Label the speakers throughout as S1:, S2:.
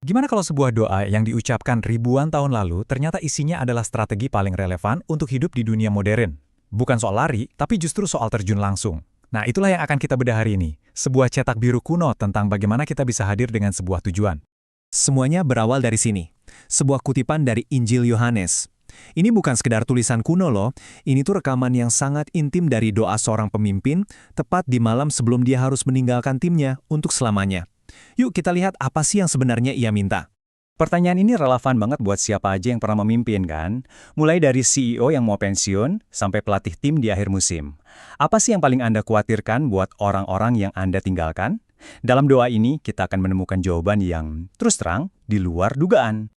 S1: Gimana kalau sebuah doa yang diucapkan ribuan tahun lalu ternyata isinya adalah strategi paling relevan untuk hidup di dunia modern? Bukan soal lari, tapi justru soal terjun langsung. Nah, itulah yang akan kita bedah hari ini. Sebuah cetak biru kuno tentang bagaimana kita bisa hadir dengan sebuah tujuan.
S2: Semuanya berawal dari sini. Sebuah kutipan dari Injil Yohanes. Ini bukan sekedar tulisan kuno loh, ini tuh rekaman yang sangat intim dari doa seorang pemimpin, tepat di malam sebelum dia harus meninggalkan timnya untuk selamanya. Yuk kita lihat apa sih yang sebenarnya ia minta.
S1: Pertanyaan ini relevan banget buat siapa aja yang pernah memimpin kan? Mulai dari CEO yang mau pensiun, sampai pelatih tim di akhir musim. Apa sih yang paling Anda khawatirkan buat orang-orang yang Anda tinggalkan? Dalam doa ini, kita akan menemukan jawaban yang terus terang di luar dugaan.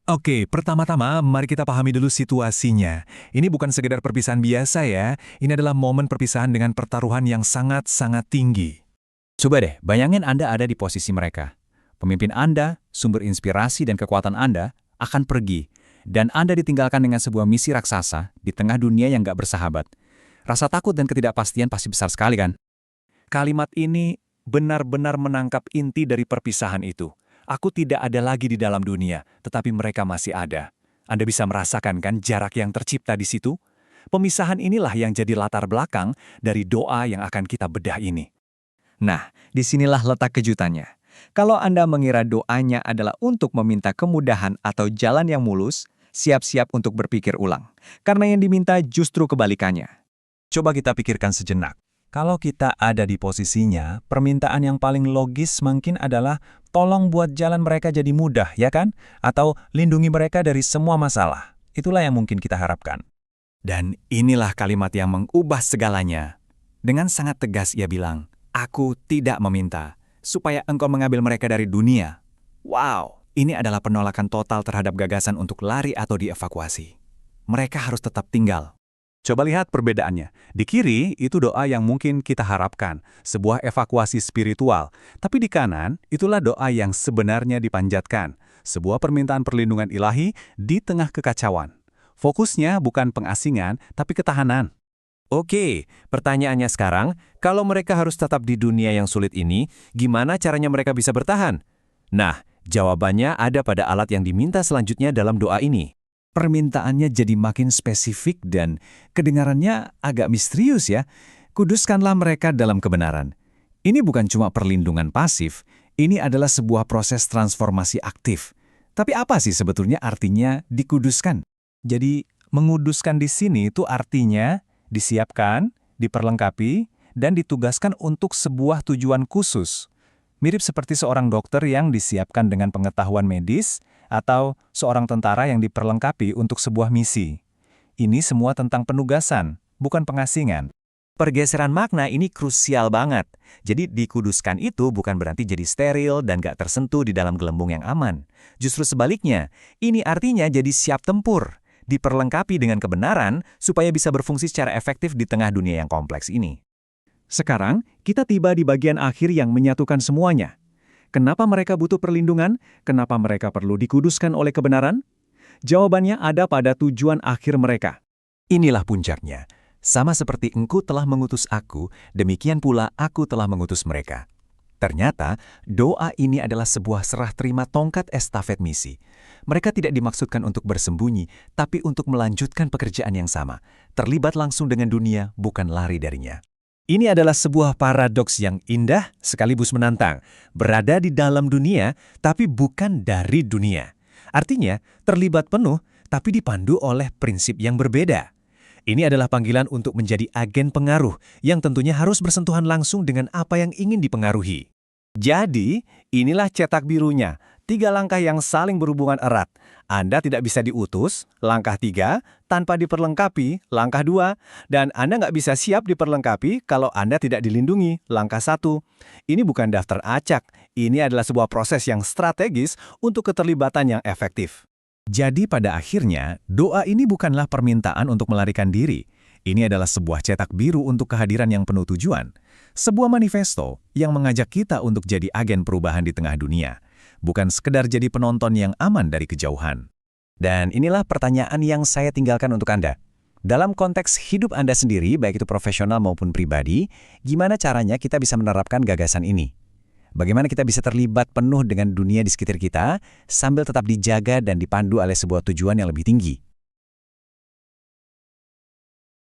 S2: Oke, pertama-tama mari kita pahami dulu situasinya. Ini bukan sekedar perpisahan biasa ya, ini adalah momen perpisahan dengan pertaruhan yang sangat-sangat tinggi.
S1: Coba deh, bayangin Anda ada di posisi mereka. Pemimpin Anda, sumber inspirasi dan kekuatan Anda akan pergi, dan Anda ditinggalkan dengan sebuah misi raksasa di tengah dunia yang gak bersahabat. Rasa takut dan ketidakpastian pasti besar sekali kan?
S2: Kalimat ini benar-benar menangkap inti dari perpisahan itu. Aku tidak ada lagi di dalam dunia, tetapi mereka masih ada. Anda bisa merasakan kan jarak yang tercipta di situ? Pemisahan inilah yang jadi latar belakang dari doa yang akan kita bedah ini.
S3: Nah, disinilah letak kejutannya. Kalau Anda mengira doanya adalah untuk meminta kemudahan atau jalan yang mulus, siap-siap untuk berpikir ulang. Karena yang diminta justru kebalikannya.
S2: Coba kita pikirkan sejenak. Kalau kita ada di posisinya, permintaan yang paling logis mungkin adalah tolong buat jalan mereka jadi mudah, ya kan? Atau lindungi mereka dari semua masalah. Itulah yang mungkin kita harapkan.
S1: Dan inilah kalimat yang mengubah segalanya. Dengan sangat tegas ia bilang, "Aku tidak meminta supaya engkau mengambil mereka dari dunia." Wow, ini adalah penolakan total terhadap gagasan untuk lari atau dievakuasi. Mereka harus tetap tinggal.
S2: Coba lihat perbedaannya. Di kiri, itu doa yang mungkin kita harapkan, sebuah evakuasi spiritual. Tapi di kanan, itulah doa yang sebenarnya dipanjatkan, sebuah permintaan perlindungan ilahi di tengah kekacauan. Fokusnya bukan pengasingan, tapi ketahanan.
S3: Oke, pertanyaannya sekarang, kalau mereka harus tetap di dunia yang sulit ini, gimana caranya mereka bisa bertahan? Nah, jawabannya ada pada alat yang diminta selanjutnya dalam doa ini. Permintaannya jadi makin spesifik dan kedengarannya agak misterius ya. Kuduskanlah mereka dalam kebenaran. Ini bukan cuma perlindungan pasif, ini adalah sebuah proses transformasi aktif. Tapi apa sih sebetulnya artinya dikuduskan?
S2: Jadi, menguduskan di sini itu artinya disiapkan, diperlengkapi, dan ditugaskan untuk sebuah tujuan khusus. Mirip seperti seorang dokter yang disiapkan dengan pengetahuan medis atau seorang tentara yang diperlengkapi untuk sebuah misi. Ini semua tentang penugasan, bukan pengasingan.
S3: Pergeseran makna ini krusial banget. Jadi dikuduskan itu bukan berarti jadi steril dan gak tersentuh di dalam gelembung yang aman. Justru sebaliknya, ini artinya jadi siap tempur, diperlengkapi dengan kebenaran supaya bisa berfungsi secara efektif di tengah dunia yang kompleks ini.
S2: Sekarang, kita tiba di bagian akhir yang menyatukan semuanya. Kenapa mereka butuh perlindungan? Kenapa mereka perlu dikuduskan oleh kebenaran? Jawabannya ada pada tujuan akhir mereka.
S3: Inilah puncaknya. Sama seperti engkau telah mengutus aku, demikian pula aku telah mengutus mereka. Ternyata, doa ini adalah sebuah serah terima tongkat estafet misi. Mereka tidak dimaksudkan untuk bersembunyi, tapi untuk melanjutkan pekerjaan yang sama. Terlibat langsung dengan dunia, bukan lari darinya. Ini adalah sebuah paradoks yang indah sekaligus menantang. Berada di dalam dunia, tapi bukan dari dunia. Artinya, terlibat penuh, tapi dipandu oleh prinsip yang berbeda. Ini adalah panggilan untuk menjadi agen pengaruh, yang tentunya harus bersentuhan langsung dengan apa yang ingin dipengaruhi. Jadi, inilah cetak birunya. 3 langkah yang saling berhubungan erat. Anda tidak bisa diutus, langkah 3, tanpa diperlengkapi, langkah 2, dan Anda nggak bisa siap diperlengkapi kalau Anda tidak dilindungi, langkah 1. Ini bukan daftar acak, ini adalah sebuah proses yang strategis untuk keterlibatan yang efektif. Jadi pada akhirnya, doa ini bukanlah permintaan untuk melarikan diri. Ini adalah sebuah cetak biru untuk kehadiran yang penuh tujuan. Sebuah manifesto yang mengajak kita untuk jadi agen perubahan di tengah dunia. Bukan sekedar jadi penonton yang aman dari kejauhan. Dan inilah pertanyaan yang saya tinggalkan untuk Anda. Dalam konteks hidup Anda sendiri, baik itu profesional maupun pribadi, gimana caranya kita bisa menerapkan gagasan ini? Bagaimana kita bisa terlibat penuh dengan dunia di sekitar kita, sambil tetap dijaga dan dipandu oleh sebuah tujuan yang lebih tinggi.